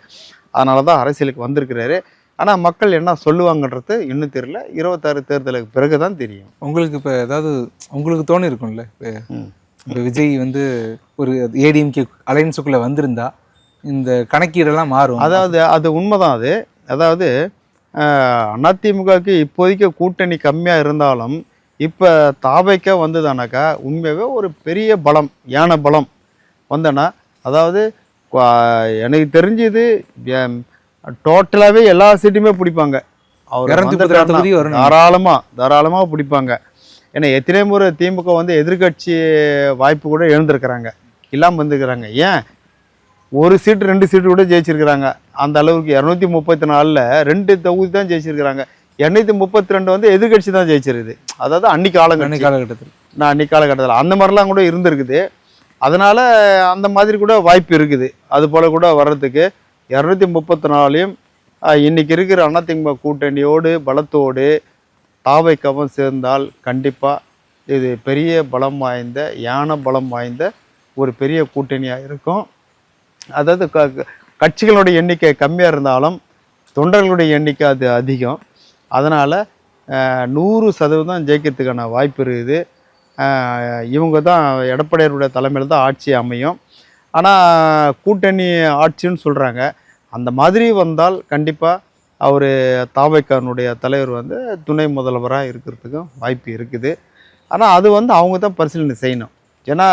அதனால தான் அரசியலுக்கு வந்திருக்கிறாரு. ஆனால் மக்கள் என்ன சொல்லுவாங்கன்றது இன்னும் தெரியல. 26 தேர்தலுக்கு பிறகு தான் தெரியும். உங்களுக்கு இப்போ ஏதாவது உங்களுக்கு தோணி இருக்கும்ல, இப்போ விஜய் வந்து ஒரு ஏடிஎம்கே அலையன்ஸுக்குள்ளே வந்திருந்தா இந்த கணக்கீடெல்லாம் மாறும்? அதாவது அது உண்மைதான். அதாவது அதிமுகவுக்கு இப்போதைக்கு கூட்டணி கம்மியாக இருந்தாலும் இப்போ தாவைக்க வந்ததானாக்கா உண்மையாகவே ஒரு பெரிய பலம், யானை பலம் வந்தனா, அதாவது எனக்கு தெரிஞ்சது டோட்டலாகவே எல்லா சீட்டுமே பிடிப்பாங்க. அவர் தாராளமாக பிடிப்பாங்க. ஏன்னா எத்தனை முறை திமுக வந்து எதிர்கட்சி வாய்ப்பு கூட எழுந்திருக்கிறாங்க, இல்லாமல் வந்துருக்கிறாங்க. ஏன் ஒரு சீட்டு 2 சீட்டு கூட ஜெயிச்சிருக்கிறாங்க. அந்த அளவுக்கு 234ல் 2 தொகுதி தான் ஜெயிச்சிருக்கிறாங்க. 232 வந்து எதிர்கட்சி தான் ஜெயிச்சிருக்குது. அதாவது அன்னைக்கு காலகட்டத்தில் நான் அன்னைக்கு காலகட்டத்தில் அந்த மாதிரிலாம் கூட இருந்திருக்குது. அதனால் அந்த மாதிரி கூட வாய்ப்பு இருக்குது. அது போல் கூட வர்றதுக்கு 234லையும் இன்றைக்கி இருக்கிற அதிமுக கூட்டணியோடு பலத்தோடு தாவைக்கவும் சேர்ந்தால் கண்டிப்பாக இது பெரிய பலம் வாய்ந்த யானை பலம் வாய்ந்த ஒரு பெரிய கூட்டணியாக இருக்கும். அதாவது கட்சிகளுடைய எண்ணிக்கை கம்மியாக இருந்தாலும் தொண்டர்களுடைய எண்ணிக்கை அது அதிகம். அதனால் 100% ஜெயிக்கிறதுக்கான வாய்ப்பு இருக்குது. இவங்க தான் எடப்பாடியாருடைய தலைமையில் தான் ஆட்சி அமையும். ஆனால் கூட்டணி ஆட்சின்னு சொல்கிறாங்க. அந்த மாதிரி வந்தால் கண்டிப்பாக அவர் தாவைக்காரனுடைய தலைவர் வந்து துணை முதல்வராக இருக்கிறதுக்கும் வாய்ப்பு இருக்குது. ஆனால் அது வந்து அவங்க தான் பரிசீலனை செய்யணும். ஏன்னா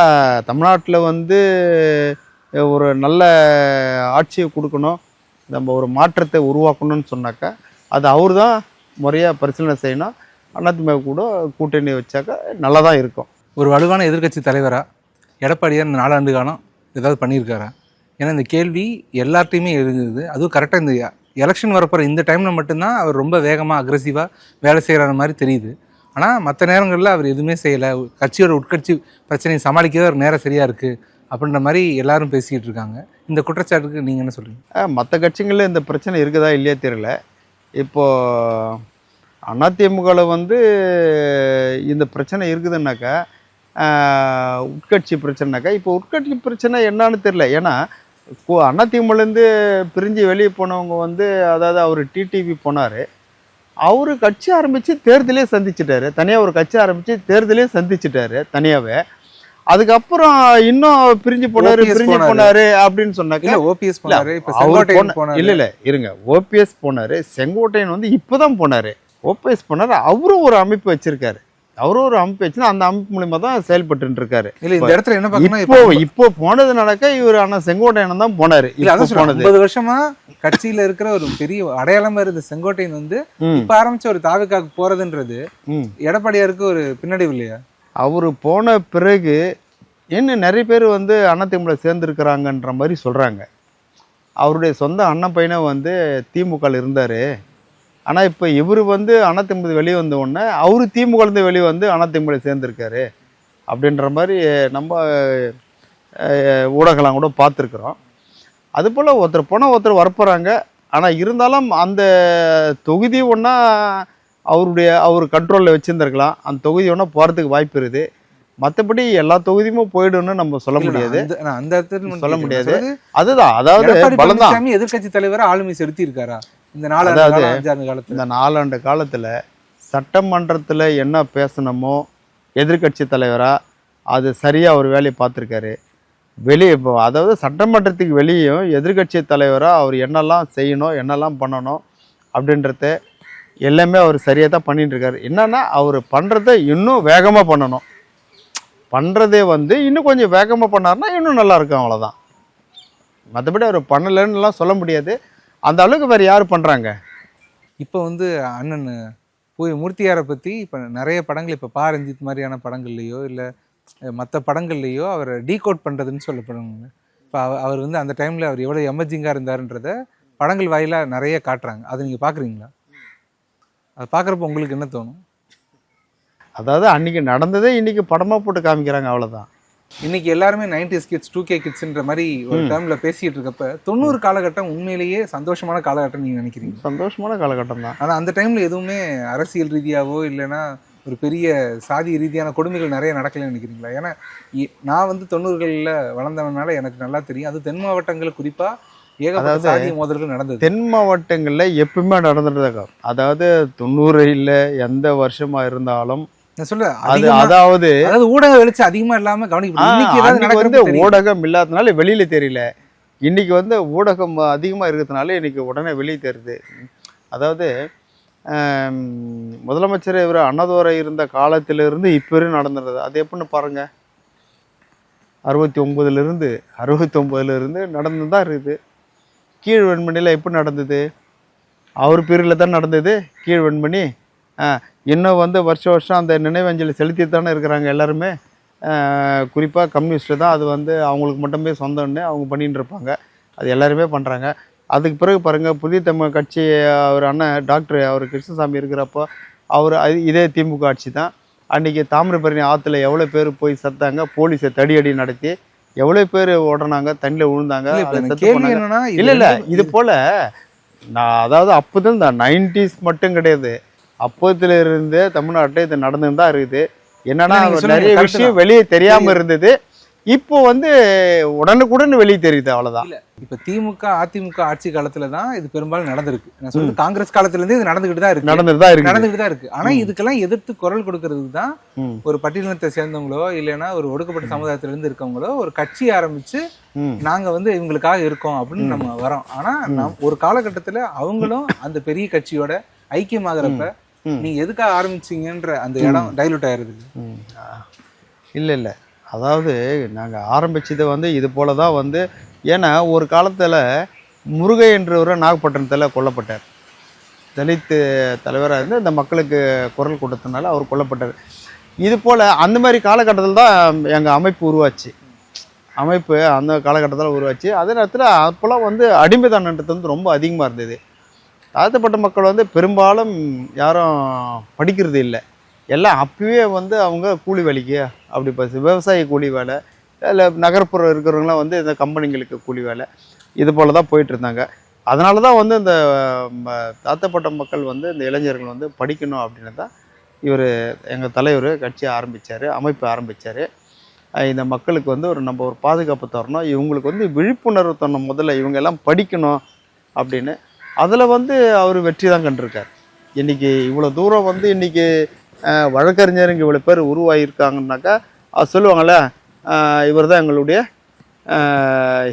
தமிழ்நாட்டில் வந்து ஒரு நல்ல ஆட்சியை கொடுக்கணும், நம்ம ஒரு மாற்றத்தை உருவாக்கணும்னு சொன்னாக்கா அது அவர் தான் முறையாக பரிசீலனை செய்யணும். அதிமுக கூட கூட்டணி வச்சாக்கா நல்லா தான் இருக்கும். ஒரு வலுவான எதிர்க்கட்சி தலைவராக எடப்பாடியார் இந்த 4 ஆண்டு காலம் ஏதாவது பண்ணியிருக்காரா? ஏன்னா இந்த கேள்வி எல்லார்ட்டையுமே எழுதுது. அதுவும் கரெக்டாக இந்த எலெக்ஷன் வரப்போகிற இந்த டைமில் மட்டும்தான் அவர் ரொம்ப வேகமாக அக்ரெசிவாக வேலை செய்கிற மாதிரி தெரியுது. ஆனால் மற்ற நேரங்களில் அவர் எதுவுமே செய்யலை. கட்சியோட உட்கட்சி பிரச்சனையை சமாளிக்கவே ஒரு நேரம் சரியாக இருக்குது அப்படின்ற மாதிரி எல்லாரும் பேசிக்கிட்டு இருக்காங்க. இந்த குற்றச்சாட்டுக்கு நீங்கள் என்ன சொல்கிறீங்க? மற்ற கட்சிகளில் இந்த பிரச்சனை இருக்குதா இல்லையா தெரியல. இப்போது அதிமுகவில் வந்து இந்த பிரச்சனை இருக்குதுன்னாக்கா உட்கட்சி பிரச்சனைனாக்கா இப்போ உட்கட்சி பிரச்சனை என்னான்னு தெரியல. ஏன்னா அதிமுகலேருந்து பிரிஞ்சு வெளியே போனவங்க வந்து அதாவது அவர் டிடிவி போனார். அவர் கட்சி ஆரம்பித்து தேர்தலே சந்திச்சிட்டாரு. தனியாக ஒரு கட்சி ஆரம்பித்து தேர்தலே சந்திச்சிட்டாரு தனியாகவே. அதுக்கப்புறம் இன்னும் பிரிஞ்சு போனாரு அப்படின்னு சொன்னாக்க ஓபிஎஸ் இல்லை இருங்க, ஓபிஎஸ் போனாரு. செங்கோட்டையன் வந்து இப்போதான் போனாரு. ஓபிஎஸ் போனாரு. அவரும் ஒரு அமைப்பு வச்சிருக்காரு. அவரும் ஒரு அமைப்பு வச்சுன்னா அந்த அமைப்பு மூலியமா தான் செயல்பட்டு இருக்காரு. இந்த இடத்துல என்ன இப்போ போனது நடக்க இவர் ஆனா செங்கோட்டையன் தான் போனாரு. 50 வருஷமா கட்சியில இருக்கிற ஒரு பெரிய அடையாளமா இருந்த செங்கோட்டையன் வந்து இப்ப ஆரம்பிச்ச ஒரு தாவிக்காக்கு போறதுன்றது எடப்பாடியாருக்கு ஒரு பின்னடைவு இல்லையா? அவரு போன பிறகு இன்னும் நிறைய பேர் வந்து அதிமுக சேர்ந்துருக்கிறாங்கன்ற மாதிரி சொல்றாங்க. அவருடைய சொந்த அண்ணன் பையனை வந்து திமுகவில் இருந்தாரு. ஆனால் இப்போ இவர் வந்து அதிமுக வெளியே வந்த உடனே அவரு திமுகலேருந்து வெளியே வந்து அதிமுக சேர்ந்துருக்காரு அப்படின்ற மாதிரி நம்ம ஊடகலாம் கூட பார்த்துருக்குறோம். அதுபோல் ஒருத்தர் போனால் ஒருத்தர் வரப்போகிறாங்க. ஆனால் இருந்தாலும் அந்த தொகுதி ஒன்றா அவர் கண்ட்ரோலில் வச்சுருந்துருக்கலாம். அந்த தொகுதி ஒன்றா போகிறதுக்கு வாய்ப்பு இருக்குது. மற்றபடி எல்லா தொகுதியுமே போயிடும்னு நம்ம சொல்ல முடியாது. அந்த இடத்துல சொல்ல முடியாது. அதுதான், அதாவது பலம்தான். எதிர்கட்சி தலைவரை ஆளுமை செலுத்தி இருக்காரா இந்த 4 ஆண்டு காலத்தில்? சட்டமன்றத்தில் என்ன பேசணுமோ எதிர்கட்சி தலைவராக அது சரியாக ஒரு வேலையை பார்த்துருக்காரு. வெளியே இப்போ அதாவது சட்டமன்றத்துக்கு வெளியும் எதிர்கட்சி தலைவராக அவர் என்னெல்லாம் செய்யணும், என்னெல்லாம் பண்ணணும் அப்படின்றத எல்லாமே அவர் சரியாக தான் பண்ணிட்டு இருக்காரு. என்னன்னா அவர் பண்ணுறத இன்னும் வேகமாக பண்ணணும். பண்ணுறதே வந்து இன்னும் கொஞ்சம் வேகமாக பண்ணார்னா இன்னும் நல்லா இருக்கும், அவ்வளோதான். மற்றபடி அவர் பண்ணலைன்னுலாம் சொல்ல முடியாது. அந்த அளவுக்கு வேறு யார் பண்ணுறாங்க? இப்போ வந்து அண்ணன் மூர்த்தியாரை பற்றி இப்போ நிறைய படங்கள் இப்போ ரஞ்சித் மாதிரியான படங்கள்லையோ இல்லை மற்ற படங்கள்லையோ அவரை டீகோட் பண்ணுறதுன்னு சொல்லப்படுவாங்க. இப்போ அவர் வந்து அந்த டைமில் அவர் எவ்வளோ எமர்ஜிங்காக இருந்தாருன்றத படங்கள் வாயிலாக நிறைய காட்டுறாங்க. அதை நீங்கள் பார்க்குறீங்களா? அதை பார்க்குறப்ப உங்களுக்கு என்ன தோணும்? அதாவது அன்றைக்கி நடந்ததே இன்றைக்கி படமாக போட்டு காமிக்கிறாங்க, அவ்வளோதான். இன்னைக்கு எல்லாருமே 90s கிட்ஸ் 2K கிட்ஸ்ன்ற மாதிரி ஒரு டைம்ல பேசிட்டு இருக்கப்ப 90 காலகட்டம் உண்மையிலேயே சந்தோஷமான காலகட்டம் நீங்க நினைக்கிறீங்க? சந்தோஷமான காலகட்டம் தான். ஆனா அந்த டைம்ல எதுவுமே அரசியல் ரீதியாவோ இல்லைன்னா ஒரு பெரிய சாதி ரீதியான கொடுமைகள் நிறைய நடக்கலன்னு நினைக்கிறீங்களா? ஏன்னா நான் வந்து 90களில் வளர்ந்தவனால எனக்கு நல்லா தெரியும். அது தென் மாவட்டங்கள் குறிப்பா ஏகப்பட்ட சாதி மோதல்கள் நடந்தது. தென் மாவட்டங்கள்ல எப்பவுமே நடந்துட்டு. அதாவது 90ல் எந்த வருஷமா இருந்தாலும் அதாவது ஊடக வெளிச்சம் அதிகமா இல்லாம கவனிக்க ஊடகம் இல்லாதனால வெளியில தெரியல. இன்னைக்கு வந்து ஊடகம் அதிகமா இருக்கிறதுனால இன்னைக்கு உடனே வெளியே தெரியுது. அதாவது முதலமைச்சர் இவர் அண்ணாதுரை இருந்த காலத்திலிருந்து இப்போ நடந்துடுறது. அது எப்படின்னு பாருங்க, 69லிருந்து நடந்து தான் இருக்குது. கீழ் வெண்மணியில் எப்படி நடந்தது? அவர் பீரியடில் தான் நடந்தது கீழ் வெண்மணி. இன்னும் வந்து வருஷம் அந்த நினைவஞ்சலி செலுத்தி தானே இருக்கிறாங்க எல்லாருமே. குறிப்பாக கம்யூனிஸ்ட்டு தான் அது வந்து அவங்களுக்கு மட்டுமே சொந்தம்னு அவங்க பண்ணிட்டு இருப்பாங்க. அது எல்லாருமே பண்ணுறாங்க. அதுக்கு பிறகு பாருங்கள், புதிய தமிழ் கட்சி அவர் அண்ணன் டாக்டர் அவர் கிருஷ்ணசாமி இருக்கிறப்போ அவர் இதே திமுக ஆட்சி தான். அன்றைக்கி தாமிரபரணி ஆற்றுல எவ்வளோ பேர் போய் செத்தாங்க, போலீஸை தடியடி நடத்தி எவ்வளோ பேர் ஓடுறாங்க, தண்ணியில் விழுந்தாங்க. இல்லை இது போல் நான் அதாவது அப்போ தான் இந்த 90s மட்டும் கிடையாது, அப்போதுல இருந்து தமிழ்நாட்டில் இது நடந்துன்னு தான் இருக்குது. என்னன்னா நிறைய விஷயம் வெளியே தெரியாமல் இருந்தது, இப்போ வந்து உடனுக்குடன் வெளியே தெரியுது, அவ்வளவுதான். இப்ப திமுக அதிமுக ஆட்சி காலத்துல தான் இது பெரும்பாலும் நடந்திருக்கு. நான் சொல்றது காங்கிரஸ் காலத்துல இருந்து இது நடந்துகிட்டு தான் இருக்கு. ஆனா இதுக்கெல்லாம் எதிர்த்து குரல் கொடுக்கறதுக்கு தான் ஒரு பட்டியலினத்தை சேர்ந்தவங்களோ இல்லைன்னா ஒரு ஒடுக்கப்பட்ட சமுதாயத்துல இருந்து இருக்கவங்களோ ஒரு கட்சி ஆரம்பிச்சு நாங்க வந்து இவங்களுக்காக இருக்கோம் அப்படின்னு நம்ம வரோம். ஆனா ஒரு காலகட்டத்துல அவங்களும் அந்த பெரிய கட்சியோட ஐக்கியமாகறப்ப நீங்க எதுக்காக ஆரம்பிச்சீங்கன்ற அந்த இடம் டைலூட் ஆயிருது. இல்லை அதாவது நாங்கள் ஆரம்பிச்சது வந்து இது போல தான் வந்து, ஏன்னா ஒரு காலத்தில் முருகை என்றவர் நாகப்பட்டினத்தில் கொல்லப்பட்டார். தலித் தலைவராக இருந்து இந்த மக்களுக்கு குரல் கொடுத்தனால அவர் கொல்லப்பட்டார். இது போல் அந்த மாதிரி காலகட்டத்தில் தான் எங்கள் அமைப்பு உருவாச்சு. அமைப்பு அந்த காலகட்டத்தில் உருவாச்சு. அதே நேரத்தில் அப்போல்லாம் வந்து அடிமைதானன்றது வந்து ரொம்ப அதிகமாக இருந்தது. தாழ்த்தப்பட்ட மக்கள் வந்து பெரும்பாலும் யாரும் படிக்கிறது இல்லை. எல்லாம் அப்பவே வந்து அவங்க கூலி வேலைக்கு அப்படி விவசாய கூலி வேலை, இல்லை நகர்ப்புறம் இருக்கிறவங்களாம் வந்து இந்த கம்பெனிங்களுக்கு கூலி வேலை, இது போல் தான் போயிட்டு இருந்தாங்க. அதனால தான் வந்து இந்த தாழ்த்தப்பட்ட மக்கள் வந்து இந்த இளைஞர்கள் வந்து படிக்கணும் அப்படின்னு தான் இவர் எங்கள் தலைவர் கட்சி ஆரம்பித்தார், அமைப்பு ஆரம்பித்தார். இந்த மக்களுக்கு வந்து நம்ம ஒரு பாதுகாப்பு தரணும், இவங்களுக்கு வந்து விழிப்புணர்வு தரணும், முதல்ல இவங்க எல்லாம் படிக்கணும் அப்படின்னு. அதில் வந்து அவர் வெற்றி தான் கண்டிருக்கார். இன்றைக்கி இவ்வளோ தூரம் வந்து இன்றைக்கி வழக்கறிஞருங்க இவ்வளோ பேர் உருவாகியிருக்காங்கன்னாக்கா அது சொல்லுவாங்கள்ல, இவர் தான் எங்களுடைய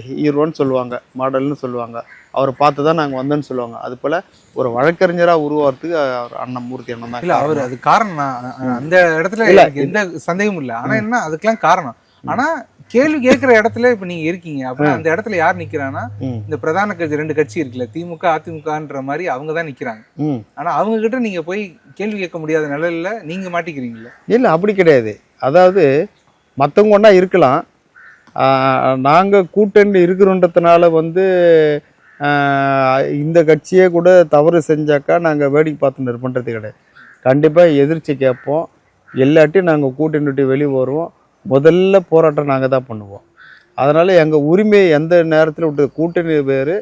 ஹீரோன்னு சொல்லுவாங்க, மாடல்னு சொல்லுவாங்க, அவரை பார்த்து தான் நாங்கள் வந்தோன்னு சொல்லுவாங்க. அது போல் ஒரு வழக்கறிஞராக உருவாகிறதுக்கு அவர் அண்ணன் மூர்த்தி அண்ணன் தான். இல்லை அவர் அது காரணம், அந்த இடத்துல எந்த சந்தேகமும் இல்லை. ஆனால் என்ன அதுக்கெல்லாம் காரணம், ஆனால் கேள்வி கேட்கிற இடத்துல இப்ப நீங்க இருக்கீங்க அப்படின்னா அந்த இடத்துல யார் நிக்கிறான்னா இந்த பிரதான கட்சி, ரெண்டு கட்சி இருக்குல்ல, திமுக அதிமுகன்ற மாதிரி அவங்க தான் நிக்கிறாங்க. ஆனா அவங்க கிட்ட நீங்க போய் கேள்வி கேட்க முடியாத நிலையில நீங்க மாட்டிக்கிறீங்களா? இல்ல அப்படி கிடையாது. அதாவது மற்றவங்க ஒன்றா இருக்கலாம், நாங்கள் கூட்டணி இருக்கிறோன்றதுனால வந்து இந்த கட்சியே கூட தவறு செஞ்சாக்கா நாங்கள் வேடிக்கை பார்த்து பண்ணுறது கிடையாது. கண்டிப்பாக எதிர்த்து கேட்போம், எல்லாட்டையும் நாங்கள் கூட்டணி விட்டு வெளியே வருவோம். முதல்ல போராட்டம் நாங்கள் தான் பண்ணுவோம். அதனால் எங்கள் உரிமையை எந்த நேரத்தில் விட்டு, கூட்டணி வேறு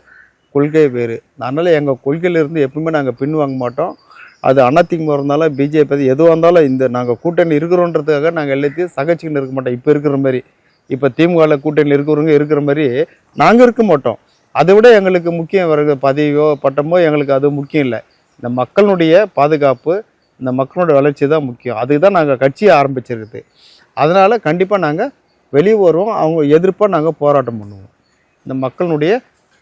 கொள்கை வேறு, அதனால் எங்கள் கொள்கையிலிருந்து எப்பவுமே நாங்கள் பின்வாங்க மாட்டோம். அது அதிமுக இருந்தாலும் பிஜேபி எதுவாக இருந்தாலும் இந்த நாங்கள் கூட்டணி இருக்கிறோன்றதுக்காக நாங்கள் எல்லாத்தையும் சகச்சிக்கின்னு இருக்க மாட்டோம். இப்போ இருக்கிற மாதிரி, இப்போ திமுகவில் கூட்டணியில் இருக்கிறவங்க இருக்கிற மாதிரி நாங்கள் இருக்க மாட்டோம். அதை விட எங்களுக்கு முக்கியம் வர பதவியோ பட்டமோ எங்களுக்கு அது முக்கியம் இல்லை. இந்த மக்களுடைய பாதுகாப்பு, இந்த மக்களுடைய வளர்ச்சி தான் முக்கியம். அதுக்கு தான் நாங்கள் கட்சியை ஆரம்பிச்சிருக்குது. அதனால் கண்டிப்பாக நாங்கள் வெளியே வருவோம், அவங்க எதிர்ப்பாக நாங்கள் போராட்டம் பண்ணுவோம். இந்த மக்களுடைய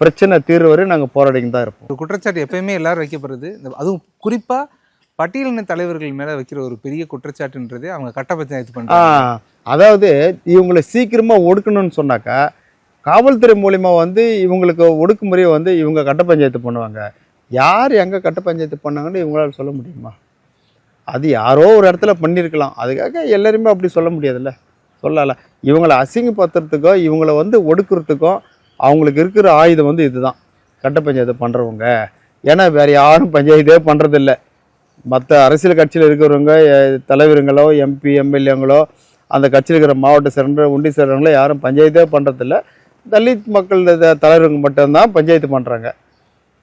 பிரச்சனை தீர்வு வரை நாங்கள் போராடிக்கிட்டு தான் இருப்போம். ஒரு குற்றச்சாட்டு எப்பயுமே எல்லாரும் வைக்கப்படுறது, அதுவும் குறிப்பாக பட்டியலின தலைவர்கள் மேலே வைக்கிற ஒரு பெரிய குற்றச்சாட்டுன்றது அவங்க கட்ட பஞ்சாயத்து பண்ணுறாங்க. அதாவது இவங்களை சீக்கிரமாக ஒடுக்கணும்னு சொன்னாக்கா காவல்துறை மூலிமா வந்து இவங்களுக்கு ஒடுக்குமுறையை வந்து இவங்க கட்ட பஞ்சாயத்து பண்ணுவாங்க. யார் எங்கே கட்ட பஞ்சாயத்து பண்ணாங்கன்னு இவங்களால சொல்ல முடியுமா? அது யாரோ ஒரு இடத்துல பண்ணியிருக்கலாம், அதுக்காக எல்லாருமே அப்படி சொல்ல முடியாதுல்ல, சொல்லலை. இவங்களை அசிங்கப்படுத்துறதுக்கோ இவங்களை வந்து ஒடுக்குறதுக்கோ அவங்களுக்கு இருக்கிற ஆயுதம் வந்து இதுதான், கட்ட பஞ்சாயத்து பண்ணுறவங்க. ஏன்னா வேறு யாரும் பஞ்சாயத்தே பண்ணுறதில்ல. மற்ற அரசியல் கட்சியில் இருக்கிறவங்க தலைவருங்களோ எம்பி எம்எல்ஏங்களோ அந்த கட்சியில் இருக்கிற மாவட்ட செயலர் ஒன்றிய செயலர்களோ யாரும் பஞ்சாயத்தே பண்ணுறதில்ல. தலித் மக்கள் தலைவருங்க மட்டும்தான் பஞ்சாயத்து பண்ணுறாங்க.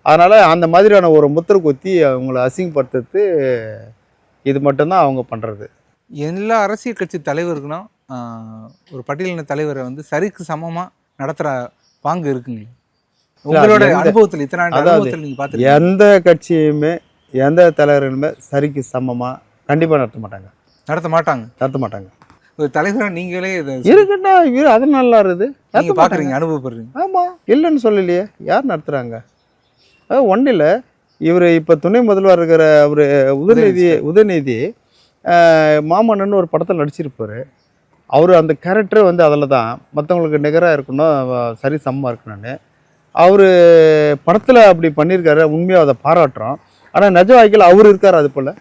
அதனால் அந்த மாதிரியான ஒரு முத்திரை குத்தி அவங்கள அசிங்கப்படுத்துறது இது மட்டும்தான் அவங்க பண்ணுறது. எல்லா அரசியல் கட்சி தலைவர்களும் ஒரு பட்டியலின தலைவரை வந்து சரிக்கு சமமாக நடத்துகிற பாங்கு இருக்குங்களா உங்களோட அனுபவத்தில்? இத்தனை அனுபவத்தில் நீங்கள் பார்த்து எந்த கட்சியுமே எந்த தலைவர்களுமே சரிக்கு சமமாக கண்டிப்பாக நடத்த மாட்டாங்க. ஒரு தலைவராக நீங்களே இருக்குன்னா அது நல்லா இருக்குது, நீங்கள் பார்க்குறீங்க, அனுபவப்படுறீங்க. ஆமாம், இல்லைன்னு சொல்லலையே. யார் நடத்துகிறாங்க? ஒன்றும் இல்லை. இவர் இப்போ துணை முதல்வர் இருக்கிற அவர் உதயநிதி மாமன்னன் ஒரு படத்தில் நடிச்சிருப்பார். அவர் அந்த கேரக்டரே வந்து அதில் தான் மற்றவங்களுக்கு நிகராக இருக்கணும், சரி சமமாக இருக்கணும்னு அவர் படத்தில் அப்படி பண்ணியிருக்காரு. உண்மையாக அதை பாராட்டுறோம். ஆனால் நிஜ வாழ்க்கையில் அவர் இருக்கார் அது போல்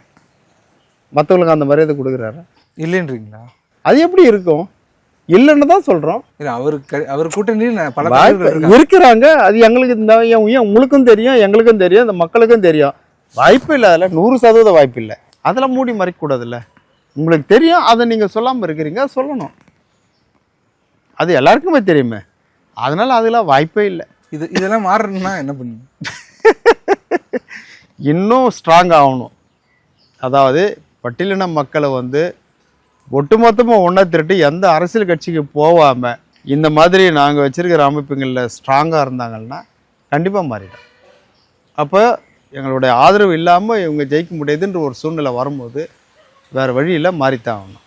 மற்றவங்களுக்கு அந்த மரியாதை கொடுக்குறாரு இல்லைன்றீங்களா? அது எப்படி இருக்கும்? இல்லைன்னு தான் சொல்கிறோம். இல்ல அவர் கூட்டணியில் பல தலைவர்கள் இருக்காங்க. இருக்கிறாங்க. அது எங்களுக்கு ஏன் உங்களுக்கும் தெரியும், எங்களுக்கும் தெரியும், இந்த மக்களுக்கும் தெரியும். வாய்ப்பு இல்லை, அதில் 100% வாய்ப்பு இல்லை. அதெல்லாம் மூடி மறைக்கக்கூடாதுல்ல. உங்களுக்கு தெரியும், அதை நீங்கள் சொல்லாமல் இருக்கிறீங்க, சொல்லணும். அது எல்லாருக்குமே தெரியுமே. அதனால் அதில் வாய்ப்பே இல்லை. இதெல்லாம் மாறணும்னா என்ன பண்ணுங்க? இன்னும் ஸ்ட்ராங் ஆகணும். அதாவது பட்டியலின மக்களை வந்து ஒட்டுமொத்தமாக ஒன்றா திரட்டி எந்த அரசியல் கட்சிக்கு போகாமல் இந்த மாதிரி நாங்கள் வச்சுருக்கிற அமைப்புகளில் ஸ்ட்ராங்காக இருந்தாங்கன்னா கண்டிப்பாக மாறிடும். அப்போ எங்களுடைய ஆதரவு இல்லாமல் இவங்க ஜெயிக்க முடியாதுன்ற ஒரு சூழ்நிலை வரும்போது வேறு வழியில் மாறித்தான் ஆகணும்.